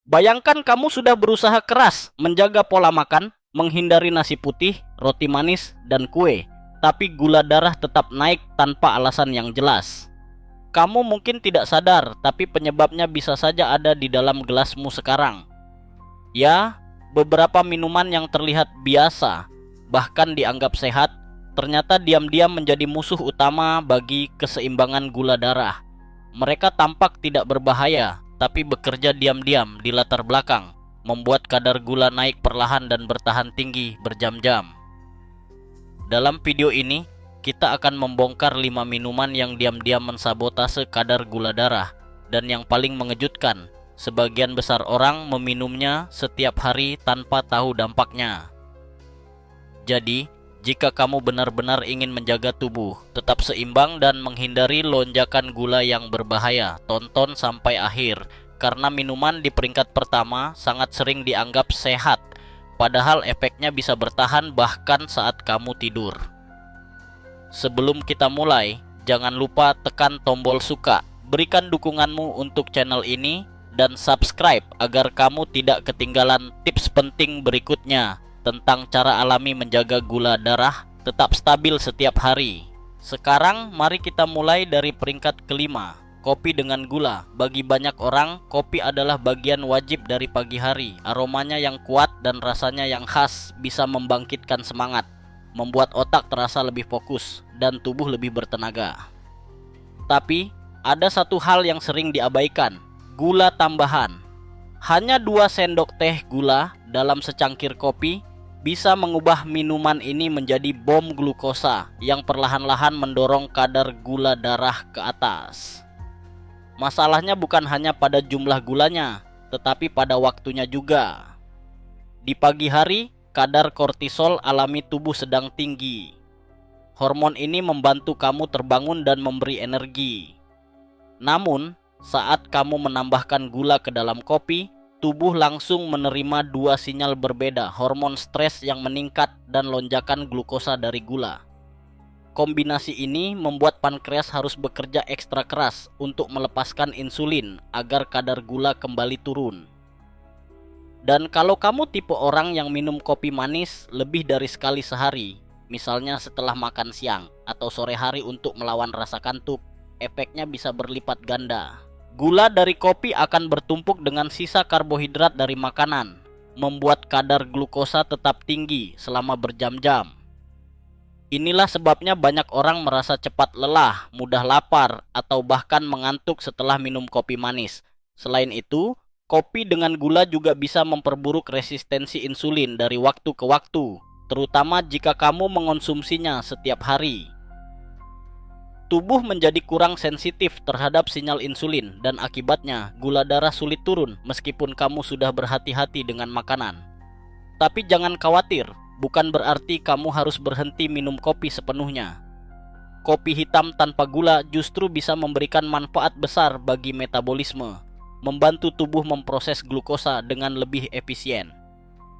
Bayangkan kamu sudah berusaha keras menjaga pola makan, menghindari nasi putih, roti manis, dan kue, tapi gula darah tetap naik tanpa alasan yang jelas. Kamu mungkin tidak sadar, tapi penyebabnya bisa saja ada di dalam gelasmu sekarang. Ya, beberapa minuman yang terlihat biasa, bahkan dianggap sehat, ternyata diam-diam menjadi musuh utama bagi keseimbangan gula darah. Mereka tampak tidak berbahaya, tapi bekerja diam-diam di latar belakang, membuat kadar gula naik perlahan dan bertahan tinggi berjam-jam. Dalam video ini, kita akan membongkar 5 minuman yang diam-diam mensabotase kadar gula darah, dan yang paling mengejutkan, sebagian besar orang meminumnya setiap hari tanpa tahu dampaknya. Jadi, jika kamu benar-benar ingin menjaga tubuh tetap seimbang dan menghindari lonjakan gula yang berbahaya, tonton sampai akhir, karena minuman di peringkat pertama sangat sering dianggap sehat, padahal efeknya bisa bertahan bahkan saat kamu tidur. Sebelum kita mulai, jangan lupa tekan tombol suka, berikan dukunganmu untuk channel ini, dan subscribe agar kamu tidak ketinggalan tips penting berikutnya tentang cara alami menjaga gula darah tetap stabil setiap hari. Sekarang mari kita mulai dari peringkat kelima, kopi dengan gula. Bagi banyak orang, kopi adalah bagian wajib dari pagi hari. Aromanya yang kuat dan rasanya yang khas bisa membangkitkan semangat, membuat otak terasa lebih fokus dan tubuh lebih bertenaga. Tapi, ada satu hal yang sering diabaikan, gula tambahan. Hanya 2 sendok teh gula dalam secangkir kopi bisa mengubah minuman ini menjadi bom glukosa yang perlahan-lahan mendorong kadar gula darah ke atas. Masalahnya bukan hanya pada jumlah gulanya, tetapi pada waktunya juga. Di pagi hari, kadar kortisol alami tubuh sedang tinggi. Hormon ini membantu kamu terbangun dan memberi energi. Namun, saat kamu menambahkan gula ke dalam kopi, tubuh langsung menerima 2 sinyal berbeda, hormon stres yang meningkat dan lonjakan glukosa dari gula. Kombinasi ini membuat pankreas harus bekerja ekstra keras untuk melepaskan insulin agar kadar gula kembali turun. Dan kalau kamu tipe orang yang minum kopi manis lebih dari sekali sehari, misalnya setelah makan siang atau sore hari untuk melawan rasa kantuk, efeknya bisa berlipat ganda. Gula dari kopi akan bertumpuk dengan sisa karbohidrat dari makanan, membuat kadar glukosa tetap tinggi selama berjam-jam. Inilah sebabnya banyak orang merasa cepat lelah, mudah lapar, atau bahkan mengantuk setelah minum kopi manis. Selain itu, kopi dengan gula juga bisa memperburuk resistensi insulin dari waktu ke waktu, terutama jika kamu mengonsumsinya setiap hari. Tubuh menjadi kurang sensitif terhadap sinyal insulin dan akibatnya gula darah sulit turun meskipun kamu sudah berhati-hati dengan makanan. Tapi jangan khawatir, bukan berarti kamu harus berhenti minum kopi sepenuhnya. Kopi hitam tanpa gula justru bisa memberikan manfaat besar bagi metabolisme, membantu tubuh memproses glukosa dengan lebih efisien.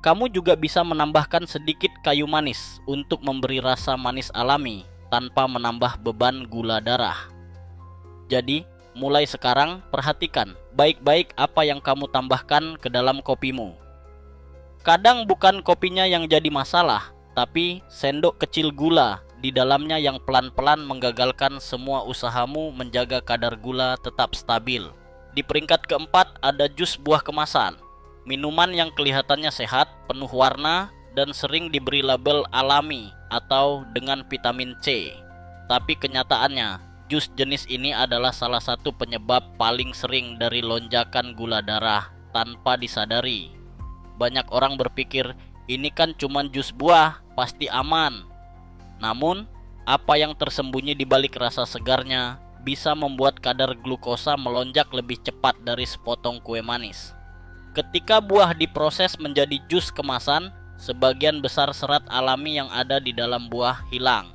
Kamu juga bisa menambahkan sedikit kayu manis untuk memberi rasa manis alami tanpa menambah beban gula darah. Jadi, mulai sekarang perhatikan baik-baik apa yang kamu tambahkan ke dalam kopimu. Kadang bukan kopinya yang jadi masalah, tapi sendok kecil gula di dalamnya yang pelan-pelan menggagalkan semua usahamu menjaga kadar gula tetap stabil. Di peringkat keempat ada jus buah kemasan. Minuman yang kelihatannya sehat, penuh warna, dan sering diberi label alami atau dengan vitamin C. Tapi kenyataannya, jus jenis ini adalah salah satu penyebab paling sering dari lonjakan gula darah tanpa disadari. Banyak orang berpikir, ini kan cuma jus buah, pasti aman. Namun, apa yang tersembunyi di balik rasa segarnya bisa membuat kadar glukosa melonjak lebih cepat dari sepotong kue manis. Ketika buah diproses menjadi jus kemasan, sebagian besar serat alami yang ada di dalam buah hilang.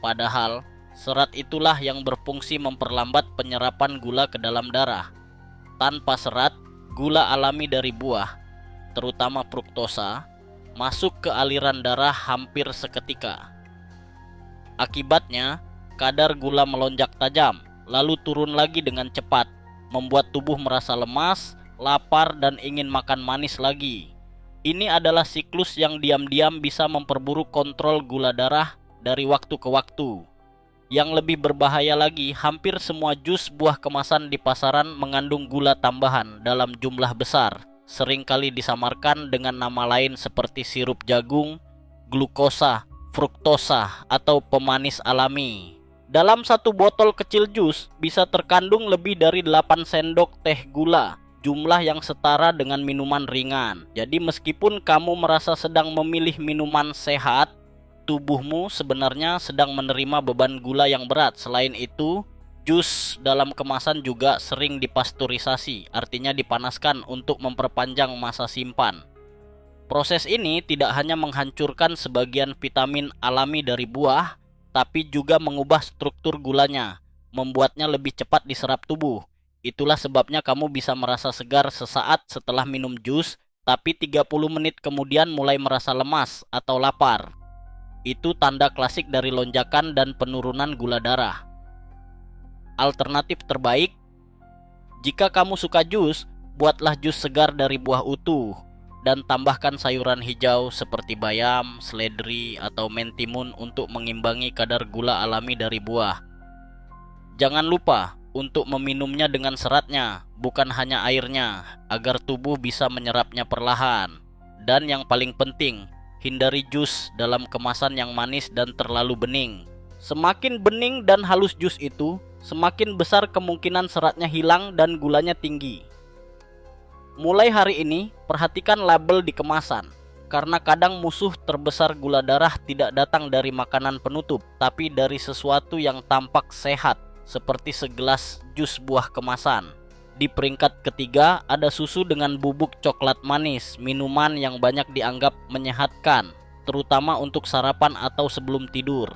Padahal, serat itulah yang berfungsi memperlambat penyerapan gula ke dalam darah. Tanpa serat, gula alami dari buah, terutama fruktosa, masuk ke aliran darah hampir seketika. Akibatnya, kadar gula melonjak tajam, lalu turun lagi dengan cepat, membuat tubuh merasa lemas lapar, dan ingin makan manis lagi. Ini adalah siklus yang diam-diam bisa memperburuk kontrol gula darah dari waktu ke waktu. Yang lebih berbahaya lagi, hampir semua jus buah kemasan di pasaran mengandung gula tambahan dalam jumlah besar, seringkali disamarkan dengan nama lain seperti sirup jagung, glukosa, fruktosa, atau pemanis alami. Dalam satu botol kecil jus bisa terkandung lebih dari 8 sendok teh gula, jumlah yang setara dengan minuman ringan. Jadi meskipun kamu merasa sedang memilih minuman sehat, tubuhmu sebenarnya sedang menerima beban gula yang berat. Selain itu, jus dalam kemasan juga sering dipasteurisasi, artinya dipanaskan untuk memperpanjang masa simpan. Proses ini tidak hanya menghancurkan sebagian vitamin alami dari buah, tapi juga mengubah struktur gulanya, membuatnya lebih cepat diserap tubuh. Itulah sebabnya kamu bisa merasa segar sesaat setelah minum jus, tapi 30 menit kemudian mulai merasa lemas atau lapar. Itu tanda klasik dari lonjakan dan penurunan gula darah. Alternatif terbaik, jika kamu suka jus, buatlah jus segar dari buah utuh dan tambahkan sayuran hijau seperti bayam, seledri, atau mentimun untuk mengimbangi kadar gula alami dari buah. Jangan lupa untuk meminumnya dengan seratnya, bukan hanya airnya, agar tubuh bisa menyerapnya perlahan. Dan yang paling penting, hindari jus dalam kemasan yang manis dan terlalu bening. Semakin bening dan halus jus itu, semakin besar kemungkinan seratnya hilang dan gulanya tinggi. Mulai hari ini, perhatikan label di kemasan, karena kadang musuh terbesar gula darah tidak datang dari makanan penutup, tapi dari sesuatu yang tampak sehat, seperti segelas jus buah kemasan. Di peringkat ketiga ada susu dengan bubuk coklat manis, minuman yang banyak dianggap menyehatkan, terutama untuk sarapan atau sebelum tidur.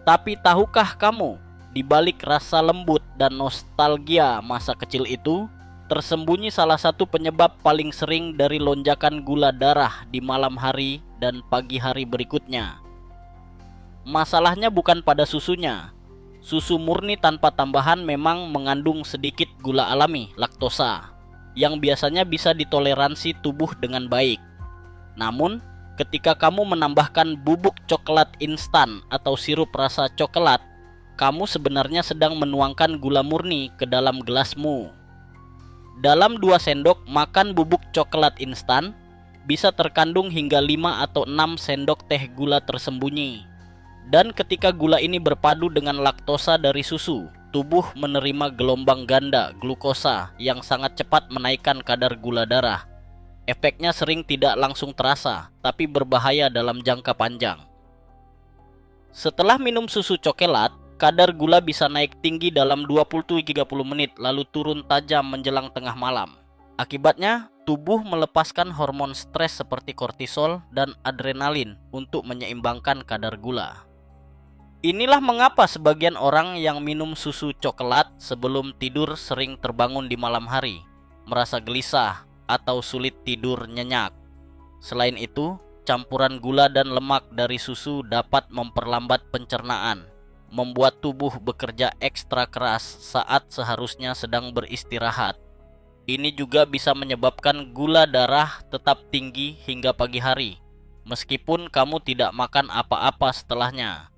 Tapi tahukah kamu, di balik rasa lembut dan nostalgia masa kecil itu, tersembunyi salah satu penyebab paling sering dari lonjakan gula darah di malam hari dan pagi hari berikutnya. Masalahnya bukan pada susunya. Susu murni tanpa tambahan memang mengandung sedikit gula alami, laktosa, yang biasanya bisa ditoleransi tubuh dengan baik. Namun, ketika kamu menambahkan bubuk coklat instan atau sirup rasa coklat, kamu sebenarnya sedang menuangkan gula murni ke dalam gelasmu. Dalam 2 sendok makan bubuk coklat instan, bisa terkandung hingga 5 atau 6 sendok teh gula tersembunyi. Dan ketika gula ini berpadu dengan laktosa dari susu, tubuh menerima gelombang ganda glukosa yang sangat cepat menaikkan kadar gula darah. Efeknya sering tidak langsung terasa, tapi berbahaya dalam jangka panjang. Setelah minum susu coklat, kadar gula bisa naik tinggi dalam 20-30 menit lalu turun tajam menjelang tengah malam. Akibatnya, tubuh melepaskan hormon stres seperti kortisol dan adrenalin untuk menyeimbangkan kadar gula. Inilah mengapa sebagian orang yang minum susu coklat sebelum tidur sering terbangun di malam hari, merasa gelisah atau sulit tidur nyenyak. Selain itu, campuran gula dan lemak dari susu dapat memperlambat pencernaan, membuat tubuh bekerja ekstra keras saat seharusnya sedang beristirahat. Ini juga bisa menyebabkan gula darah tetap tinggi hingga pagi hari, meskipun kamu tidak makan apa-apa setelahnya.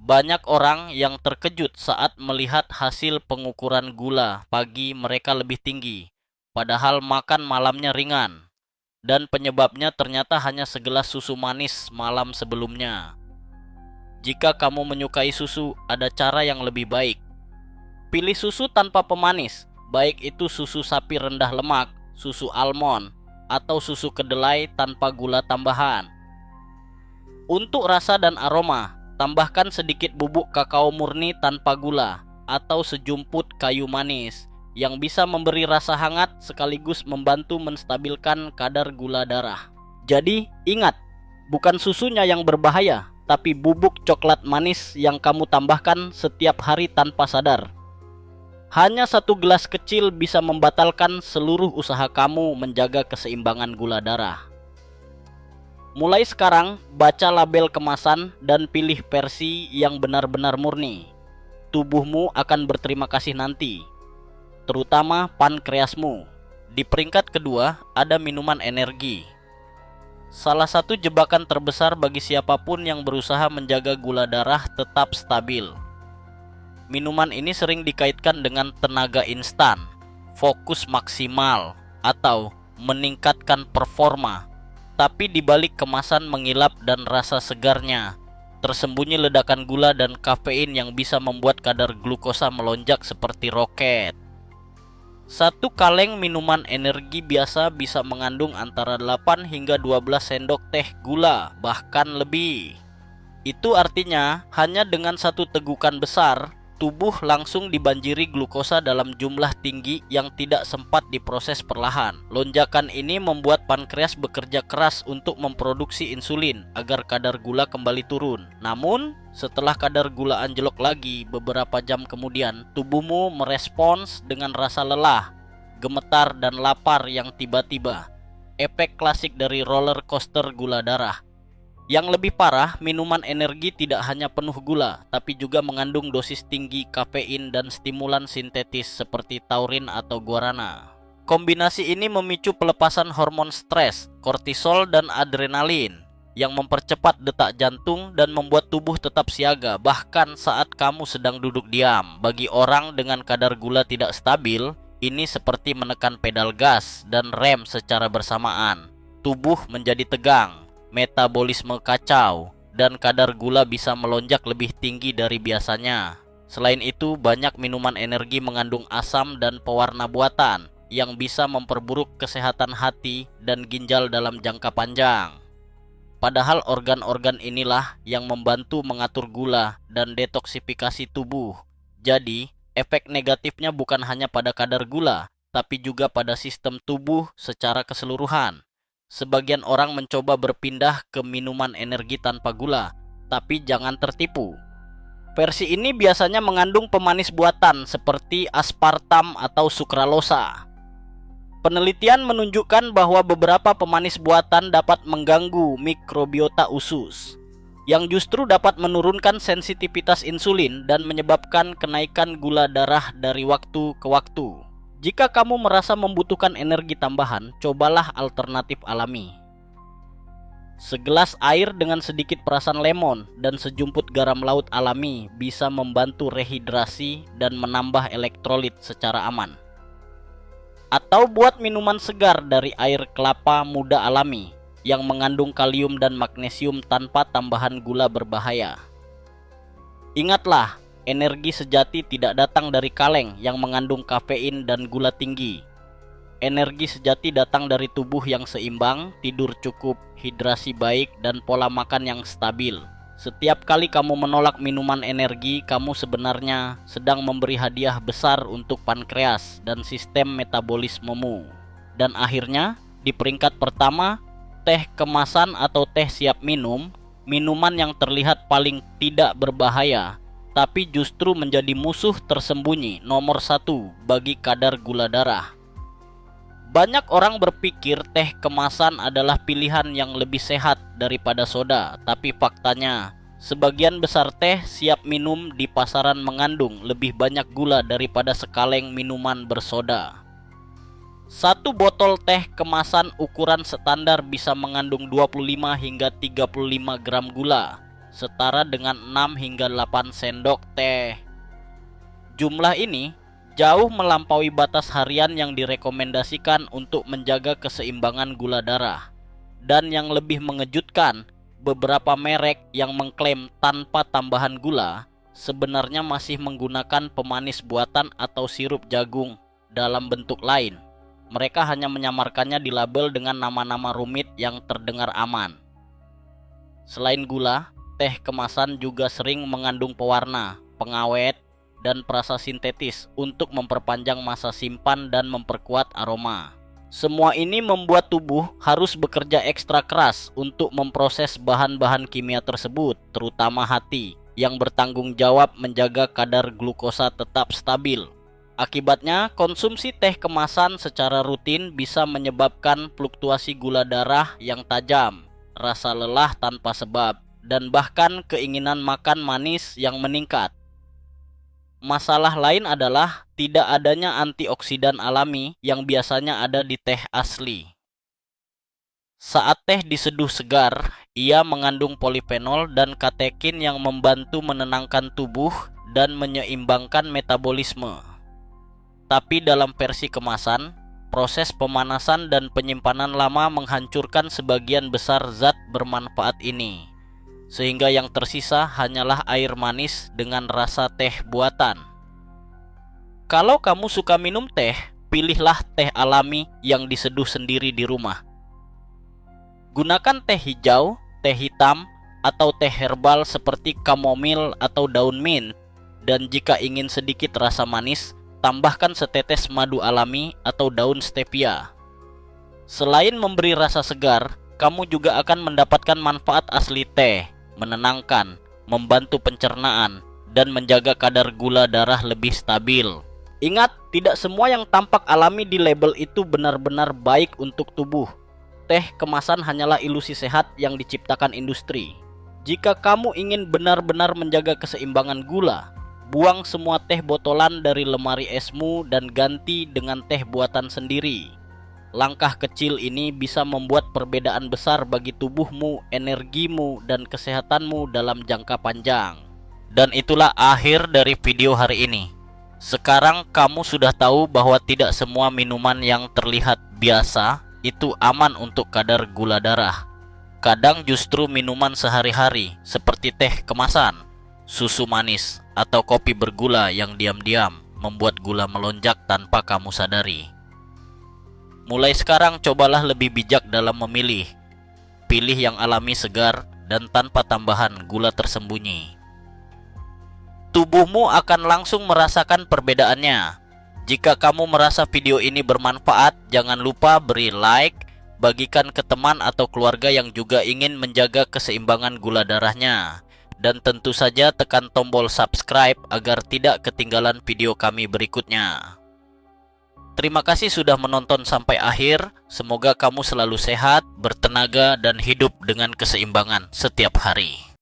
Banyak orang yang terkejut saat melihat hasil pengukuran gula pagi mereka lebih tinggi, padahal makan malamnya ringan. Dan penyebabnya ternyata hanya segelas susu manis malam sebelumnya. Jika kamu menyukai susu, ada cara yang lebih baik. Pilih susu tanpa pemanis, baik itu susu sapi rendah lemak, susu almond, atau susu kedelai tanpa gula tambahan. Untuk rasa dan aroma, tambahkan sedikit bubuk kakao murni tanpa gula, atau sejumput kayu manis, yang bisa memberi rasa hangat sekaligus membantu menstabilkan kadar gula darah. Jadi, ingat, bukan susunya yang berbahaya, tapi bubuk coklat manis yang kamu tambahkan setiap hari tanpa sadar. Hanya 1 gelas kecil bisa membatalkan seluruh usaha kamu menjaga keseimbangan gula darah. Mulai sekarang, baca label kemasan dan pilih versi yang benar-benar murni. Tubuhmu akan berterima kasih nanti, terutama pankreasmu. Di peringkat kedua, ada minuman energi. Salah satu jebakan terbesar bagi siapapun yang berusaha menjaga gula darah tetap stabil. Minuman ini sering dikaitkan dengan tenaga instan, fokus maksimal, atau meningkatkan performa. Tapi di balik kemasan mengilap dan rasa segarnya, tersembunyi ledakan gula dan kafein yang bisa membuat kadar glukosa melonjak seperti roket. Satu kaleng minuman energi biasa bisa mengandung antara 8 hingga 12 sendok teh gula, bahkan lebih. Itu artinya, hanya dengan satu tegukan besar, tubuh langsung dibanjiri glukosa dalam jumlah tinggi yang tidak sempat diproses perlahan. Lonjakan ini membuat pankreas bekerja keras untuk memproduksi insulin agar kadar gula kembali turun. Namun, setelah kadar gula anjlok lagi beberapa jam kemudian, tubuhmu merespons dengan rasa lelah, gemetar, dan lapar yang tiba-tiba. Efek klasik dari roller coaster gula darah. Yang lebih parah, minuman energi tidak hanya penuh gula, tapi juga mengandung dosis tinggi kafein dan stimulan sintetis seperti taurin atau guarana. Kombinasi ini memicu pelepasan hormon stres, kortisol, dan adrenalin yang mempercepat detak jantung dan membuat tubuh tetap siaga bahkan saat kamu sedang duduk diam. Bagi orang dengan kadar gula tidak stabil, ini seperti menekan pedal gas dan rem secara bersamaan. Tubuh menjadi tegang, metabolisme kacau, dan kadar gula bisa melonjak lebih tinggi dari biasanya. Selain itu, banyak minuman energi mengandung asam dan pewarna buatan yang bisa memperburuk kesehatan hati dan ginjal dalam jangka panjang. Padahal organ-organ inilah yang membantu mengatur gula dan detoksifikasi tubuh. Jadi, efek negatifnya bukan hanya pada kadar gula, tapi juga pada sistem tubuh secara keseluruhan. Sebagian orang mencoba berpindah ke minuman energi tanpa gula, tapi jangan tertipu. Versi ini biasanya mengandung pemanis buatan seperti aspartam atau sukralosa. Penelitian menunjukkan bahwa beberapa pemanis buatan dapat mengganggu mikrobiota usus, yang justru dapat menurunkan sensitivitas insulin dan menyebabkan kenaikan gula darah dari waktu ke waktu. Jika kamu merasa membutuhkan energi tambahan, cobalah alternatif alami. Segelas air dengan sedikit perasan lemon dan sejumput garam laut alami bisa membantu rehidrasi dan menambah elektrolit secara aman. Atau buat minuman segar dari air kelapa muda alami yang mengandung kalium dan magnesium tanpa tambahan gula berbahaya. Ingatlah, energi sejati tidak datang dari kaleng yang mengandung kafein dan gula tinggi. Energi sejati datang dari tubuh yang seimbang, tidur cukup, hidrasi baik, dan pola makan yang stabil. Setiap kali kamu menolak minuman energi, kamu sebenarnya sedang memberi hadiah besar untuk pankreas dan sistem metabolismemu. Dan akhirnya, di peringkat pertama, teh kemasan atau teh siap minum, minuman yang terlihat paling tidak berbahaya, tapi justru menjadi musuh tersembunyi nomor 1 bagi kadar gula darah. Banyak orang berpikir teh kemasan adalah pilihan yang lebih sehat daripada soda, tapi faktanya, sebagian besar teh siap minum di pasaran mengandung lebih banyak gula daripada sekaleng minuman bersoda. Satu botol teh kemasan ukuran standar bisa mengandung 25 hingga 35 gram gula, setara dengan 6 hingga 8 sendok teh. Jumlah ini jauh melampaui batas harian yang direkomendasikan untuk menjaga keseimbangan gula darah. Dan yang lebih mengejutkan, beberapa merek yang mengklaim tanpa tambahan gula sebenarnya masih menggunakan pemanis buatan atau sirup jagung dalam bentuk lain. Mereka hanya menyamarkannya di label dengan nama-nama rumit yang terdengar aman. Selain gula, teh kemasan juga sering mengandung pewarna, pengawet, dan perasa sintetis untuk memperpanjang masa simpan dan memperkuat aroma. Semua ini membuat tubuh harus bekerja ekstra keras untuk memproses bahan-bahan kimia tersebut, terutama hati, yang bertanggung jawab menjaga kadar glukosa tetap stabil. Akibatnya, konsumsi teh kemasan secara rutin bisa menyebabkan fluktuasi gula darah yang tajam, rasa lelah tanpa sebab, dan bahkan keinginan makan manis yang meningkat. Masalah lain adalah tidak adanya antioksidan alami yang biasanya ada di teh asli. Saat teh diseduh segar, ia mengandung polifenol dan katekin yang membantu menenangkan tubuh dan menyeimbangkan metabolisme. Tapi dalam versi kemasan, proses pemanasan dan penyimpanan lama menghancurkan sebagian besar zat bermanfaat ini, sehingga yang tersisa hanyalah air manis dengan rasa teh buatan. Kalau kamu suka minum teh, pilihlah teh alami yang diseduh sendiri di rumah. Gunakan teh hijau, teh hitam, atau teh herbal seperti kamomil atau daun mint. Dan jika ingin sedikit rasa manis, tambahkan setetes madu alami atau daun stevia. Selain memberi rasa segar, kamu juga akan mendapatkan manfaat asli teh, menenangkan, membantu pencernaan, dan menjaga kadar gula darah lebih stabil. Ingat, tidak semua yang tampak alami di label itu benar-benar baik untuk tubuh. Teh kemasan hanyalah ilusi sehat yang diciptakan industri. Jika kamu ingin benar-benar menjaga keseimbangan gula, buang semua teh botolan dari lemari esmu dan ganti dengan teh buatan sendiri. Langkah kecil ini bisa membuat perbedaan besar bagi tubuhmu, energimu, dan kesehatanmu dalam jangka panjang. Dan itulah akhir dari video hari ini. Sekarang kamu sudah tahu bahwa tidak semua minuman yang terlihat biasa itu aman untuk kadar gula darah. Kadang justru minuman sehari-hari seperti teh kemasan, susu manis, atau kopi bergula yang diam-diam membuat gula melonjak tanpa kamu sadari. Mulai sekarang cobalah lebih bijak dalam memilih. Pilih yang alami, segar, dan tanpa tambahan gula tersembunyi. Tubuhmu akan langsung merasakan perbedaannya. Jika kamu merasa video ini bermanfaat, jangan lupa beri like, bagikan ke teman atau keluarga yang juga ingin menjaga keseimbangan gula darahnya. Dan tentu saja tekan tombol subscribe agar tidak ketinggalan video kami berikutnya. Terima kasih sudah menonton sampai akhir. Semoga kamu selalu sehat, bertenaga, dan hidup dengan keseimbangan setiap hari.